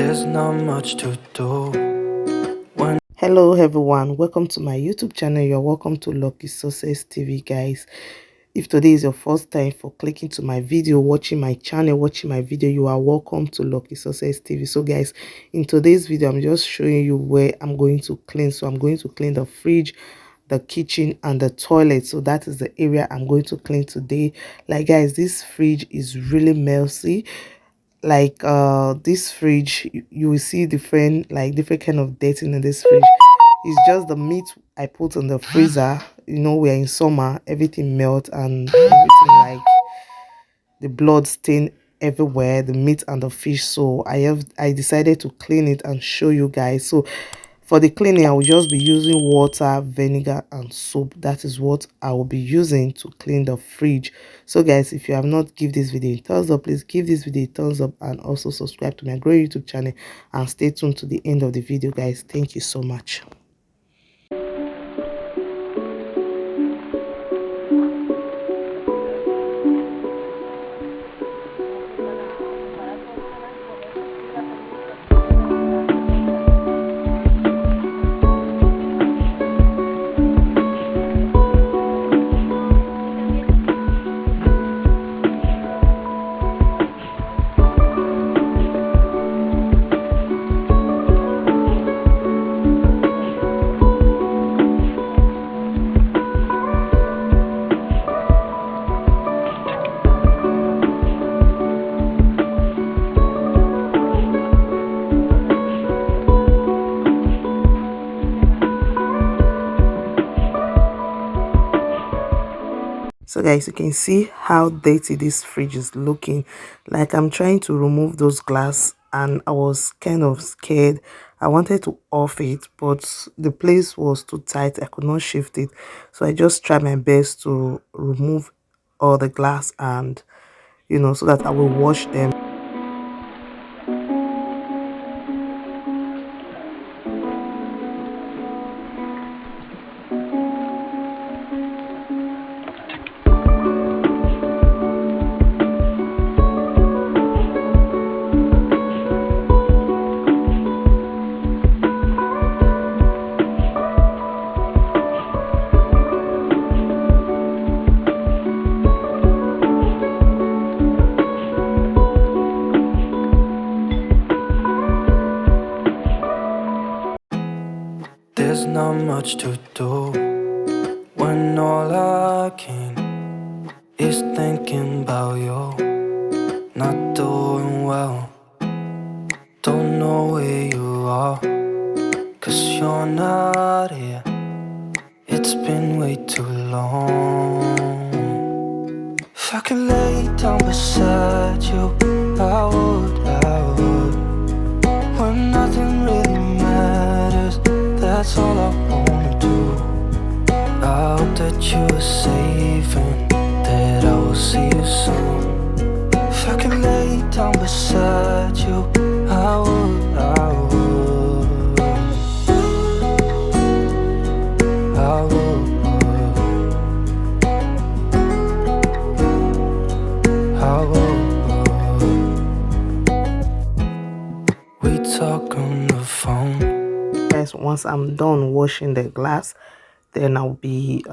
There's not much to do. Hello everyone, welcome to my YouTube channel. You're welcome to Lucky Success TV, guys. If today is your first time for clicking to my video, watching my channel, watching my video, you are welcome to Lucky Success TV. So guys, in today's video I'm just showing you where I'm going to clean. So I'm going to clean the fridge, the kitchen and the toilet. So that is the area I'm going to clean today. Like guys, this fridge is really messy. Like this fridge, you will see different kind of dirt in this fridge. It's just the meat I put in the freezer. You know, we're in summer, everything melts and everything, like the blood stain everywhere, the meat and the fish. So I decided to clean it and show you guys. So for the cleaning, I will just be using water, vinegar and soap. That is what I will be using to clean the fridge. So guys, if you have not give this video a thumbs up, please give this video a thumbs up and also subscribe to my great YouTube channel and stay tuned to the end of the video, guys. Thank you so much. So guys, you can see how dirty this fridge is looking. Like I'm trying to remove those glass and I was kind of scared. I wanted to off it, but the place was too tight. I could not shift it. So I just tried my best to remove all the glass and, you know, so that I will wash them. There's not much to do when all I can is thinking about you. Not doing well, don't know where you are, 'cause you're not here. It's been way too long. If I could lay down beside you, I would, when nothing really matters. That's all I wanna do. I hope that you are safe and that I will see you soon. If I could lay down beside you, I would, I would, I would, I would. We talk on the phone. Guys, once I'm done washing the glass, then I'll be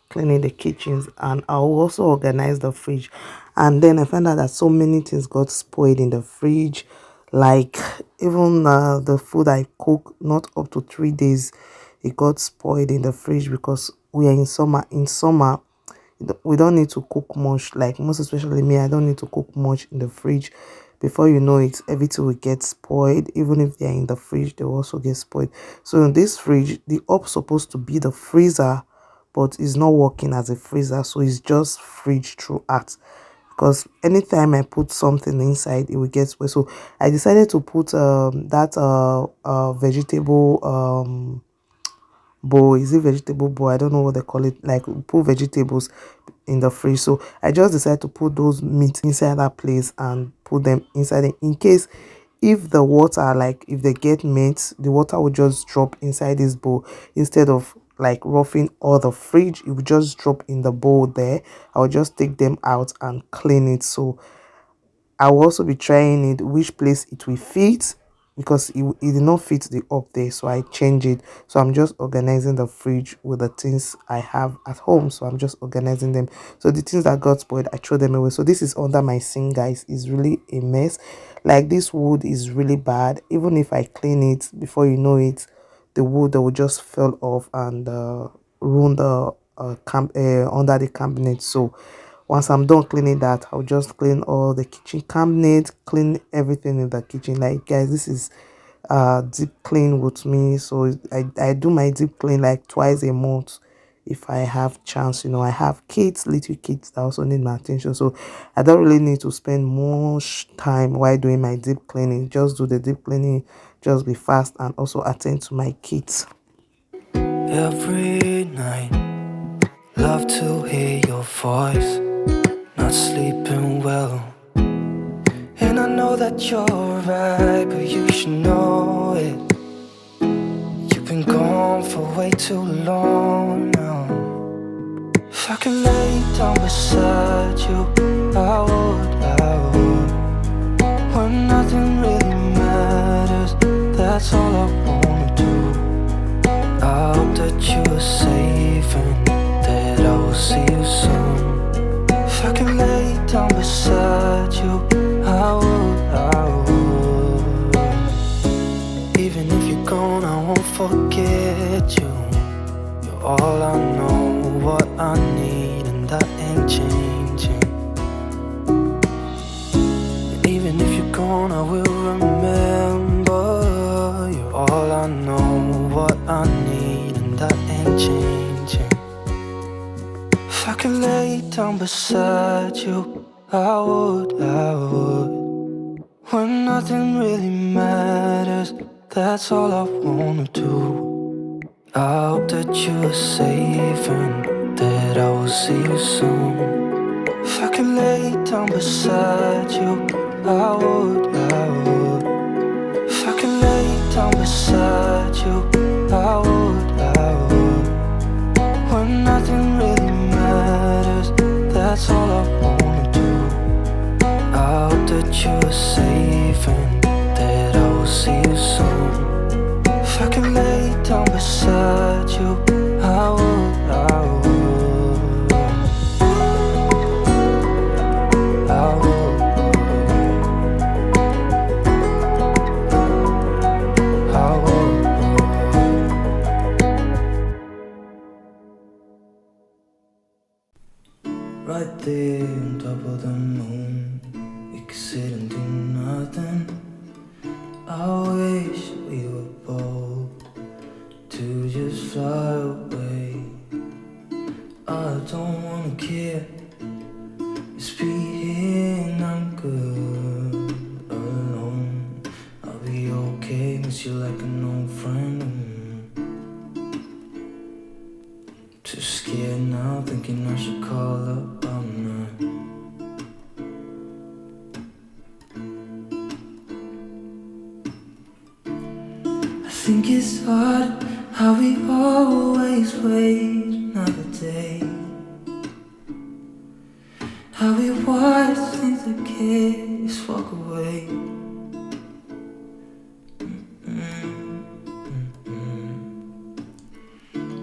cleaning the kitchens and I'll also organize the fridge. And then I found out that so many things got spoiled in the fridge, like even the food I cook, not up to 3 days, it got spoiled in the fridge because we are in summer. In summer, we don't need to cook much, like most especially me. I don't need to cook much in the fridge. Before you know it, everything will get spoiled. Even if they are in the fridge, they will also get spoiled. So in this fridge, the up supposed to be the freezer, but it's not working as a freezer, so it's just fridge throughout, because anytime I put something inside, it will get spoiled. So I decided to put vegetable bowl. Is it vegetable bowl? I don't know what they call it. Like put vegetables in the fridge. So I just decided to put those meat inside that place and put them inside it, in case if the water, like if they get meat, the water will just drop inside this bowl instead of like roughing all the fridge. It will just drop in the bowl there. I'll just take them out and clean it. So I will also be trying it, which place it will fit, because it did not fit the up there, so I changed it. So I'm just organizing the fridge with the things I have at home. So I'm just organizing them. So the things that got spoiled, I throw them away. So this is under my sink, guys. It's really a mess. Like, this wood is really bad. Even if I clean it, before you know it, the wood that will just fell off and ruin the under the cabinet. So once I'm done cleaning that, I'll just clean all the kitchen cabinet, clean everything in the kitchen. Like, guys, this is deep clean with me. So I do my deep clean like twice a month if I have chance. I have kids, little kids that also need my attention, so I don't really need to spend much time while doing my deep cleaning. Just do the deep cleaning, just be fast, and also attend to my kids. Every night, love to hear your voice. Not sleeping well, and I know that you're right, but you should know it. You've been gone for way too long now. If I could lay down beside you, I would. When nothing really matters, that's all I wanna do. I hope that you are safe and that I will see you soon. If I could lay down beside you, I would. Even if you're gone, I won't forget you. You're all I know, what I need, and that ain't changing. And even if you're gone, I will remember. You're all I know, what I need, and that ain't changing. If I could lay down beside you, I would. When nothing really matters, that's all I wanna do. I hope that you are safe and that I will see you soon. If I could lay down beside you, I would. If I could lay down beside you, I would. When nothing really matters, that's all I wanna do. I hope that you are safe and that I will see you soon. If I could lay down beside you, I would. Right there on top of the moon, we could sit and do nothing. I wish we were bold to just fly away. I don't wanna care, just be here and I'm good alone. I'll be okay, miss you like an old friend. Too scared now, thinking I should call up all night. I think it's hard how we always wait another day, how we watch things that kids walk away.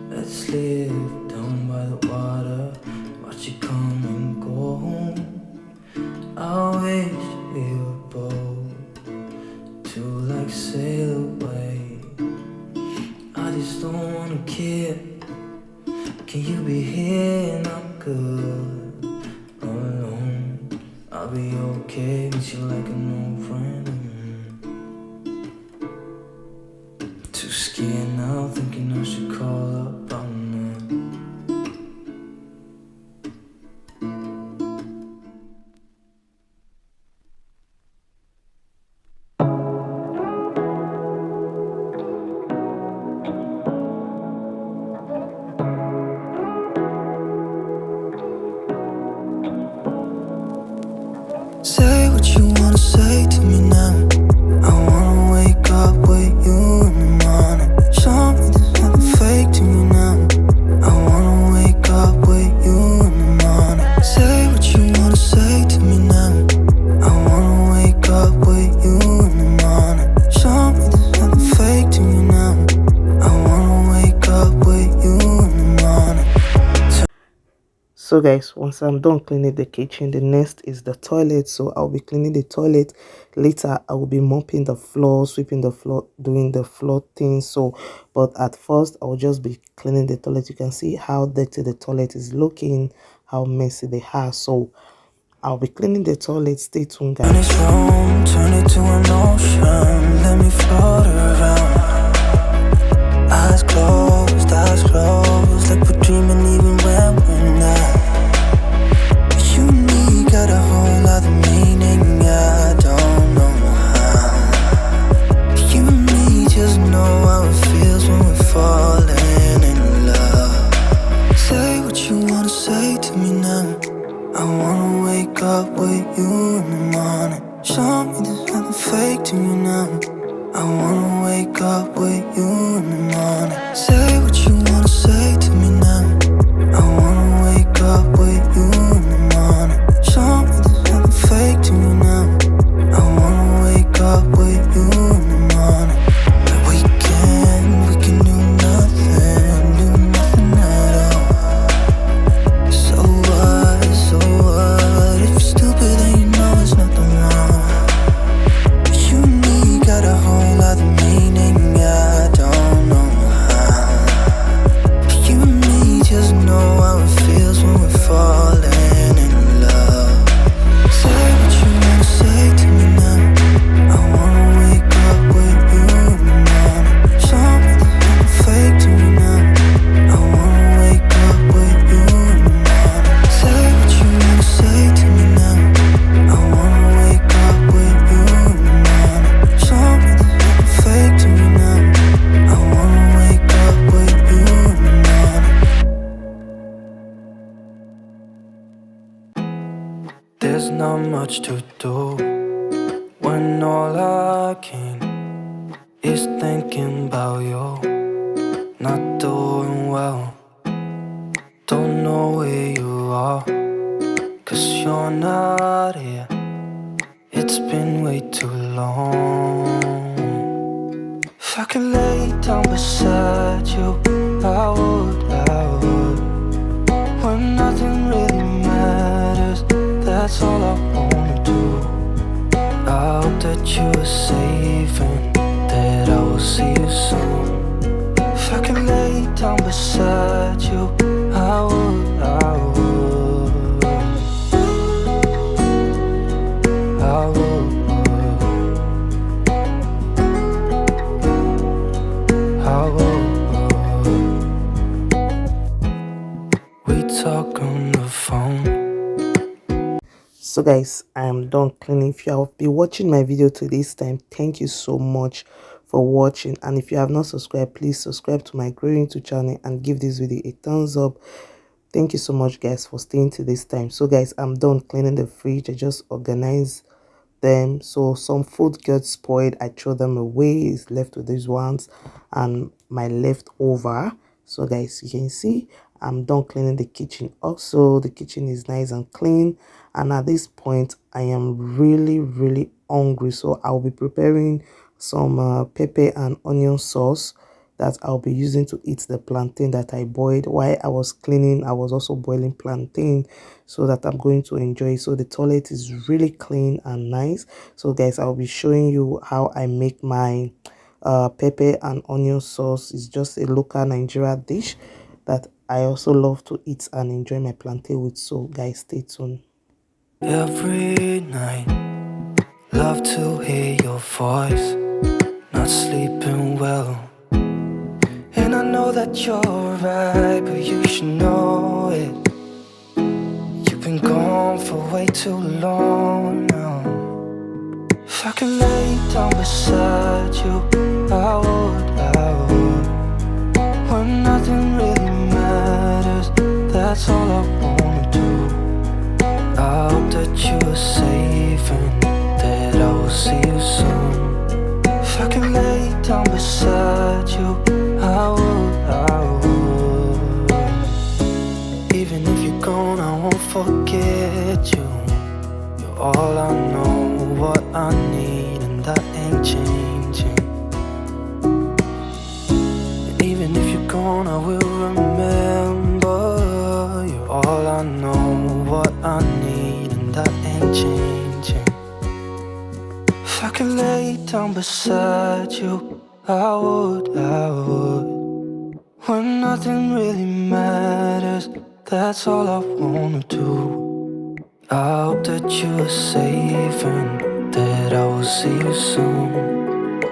Let's live down by the water, watch it come and go home. I wish we were bold to like sail away. I just don't wanna care. Can you be here and I'm good alone? I'll be okay, miss you like an old friend. Too scared now, thinking I should call up all night. Say what you wanna say. So guys, once I'm done cleaning the kitchen, the next is the toilet. So I'll be cleaning the toilet. Later I will be mopping the floor, sweeping the floor, doing the floor thing. So but at first I will just be cleaning the toilet. You can see how dirty the toilet is looking, how messy they are. So I'll be cleaning the toilet. Stay tuned, guys. When it's wrong, turn it to an ocean. Let me float around. Eyes closed, like we're dreaming even when we're not. You and me got a whole other meaning, I don't know how. You and me just know how it feels when we're falling in love. Say what you wanna say to me now. I wanna wake up with you in the morning. Show me there's nothing fake to you now. I wanna wake up with you in the morning. Say what you wanna say to me now. I wanna wake up with you in the morning. Show me there's nothing fake to you now. I wanna wake up with you in the morning. Like we can do nothing at all. So what? If you're stupid then you know it's nothing wrong. You and me got a whole other meaning, I don't know how. You and me just know how it feels when we're falling in love. Say what you wanna say to me now. I wanna wake up with you in the morning. Show me there's nothing fake to me now. I wanna wake up with you in the morning. Say what you wanna say to me now. I wanna wake up with you in the morning. Show me there's nothing fake to me now. I wanna wake up with you in the morning. There's not much to do when all I can is thinking about you. Not doing well, don't know where you are, 'cause you're not here. It's been way too long. If I could lay down beside you, I would. When nothing really matters, that's all I wanna do. I hope that you are safe and that I will see you soon. If I could lay down beside you, I would. We talk on the phone. So guys, I am done cleaning. If you have been watching my video to this time, thank you so much for watching. And if you have not subscribed, please subscribe to my growing YouTube channel and give this video a thumbs up. Thank you so much guys for staying to this time. So guys, I'm done cleaning the fridge. I just organized them. So some food got spoiled, I throw them away. It's left with these ones and my leftover. So guys, you can see I'm done cleaning the kitchen. Also, the kitchen is nice and clean, and at this point I am really hungry. So I'll be preparing some pepper and onion sauce that I'll be using to eat the plantain that I boiled. While I was cleaning, I was also boiling plantain so that I'm going to enjoy it. So the toilet is really clean and nice. So guys, I'll be showing you how I make my pepper and onion sauce. Is just a local Nigeria dish that I also love to eat and enjoy my plantain with. So guys, stay tuned. Every night, love to hear your voice. Not sleeping well, and I know that you're right, but you should know it. You've been gone for way too long now. If I could lay down beside you, I would. When nothing really matters, that's all I wanna do. I hope that you are safe and that I will see you soon. If I could lay down beside you, I would. Even if you're gone, I won't forget you. You're all I know, what I need, and that ain't changing. And even if you're gone, I will remember. You're all I know. could lay down beside you, I would, I would. When nothing really matters, that's all I wanna do. I hope that you are safe and that I will see you soon.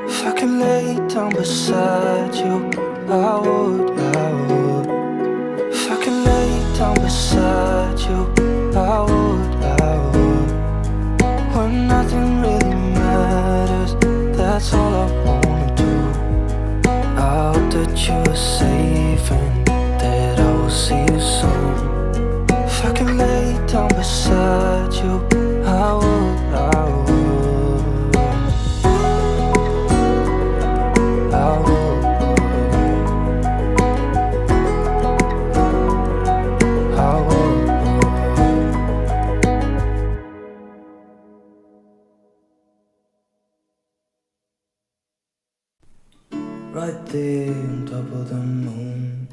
If I could lay down beside you, I would, I would. If I could lay down beside you, I would, I would. When nothing really matters, that's all I wanna do. I hope that you are safe and that I will see you soon. If I could lay down beside you, I would, I would, I would, I would. Right there on top of the moon,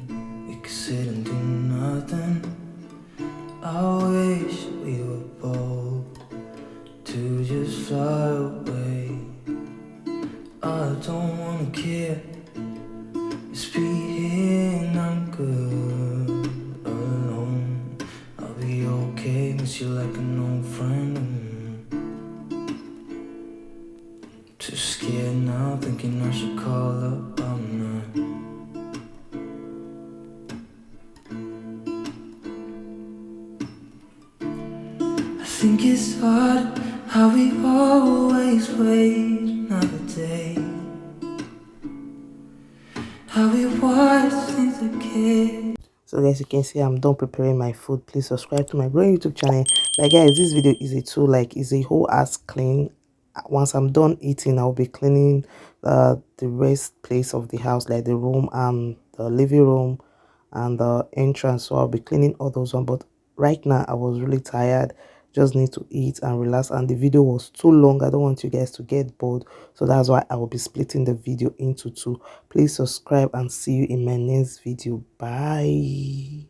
we could sit and do nothing. I wish we were bold to just fly away. I don't wanna care, just be here and I'm good alone. I'll be okay, miss you like an old friend. Too scared now, thinking I should call up, I'm not. I think it's hard how we always wait another day, how we watch things again. So guys, you can see I'm done preparing my food. Please subscribe to my growing YouTube channel. Like guys, this video is a tool, like is a whole ass clean. Once I'm done eating, I'll be cleaning the rest place of the house, like the room and the living room and the entrance. So I'll be cleaning all those ones. But right now I was really tired, just need to eat and relax, and the video was too long. I don't want you guys to get bored, so that's why I will be splitting the video into two. Please subscribe and see you in my next video. Bye.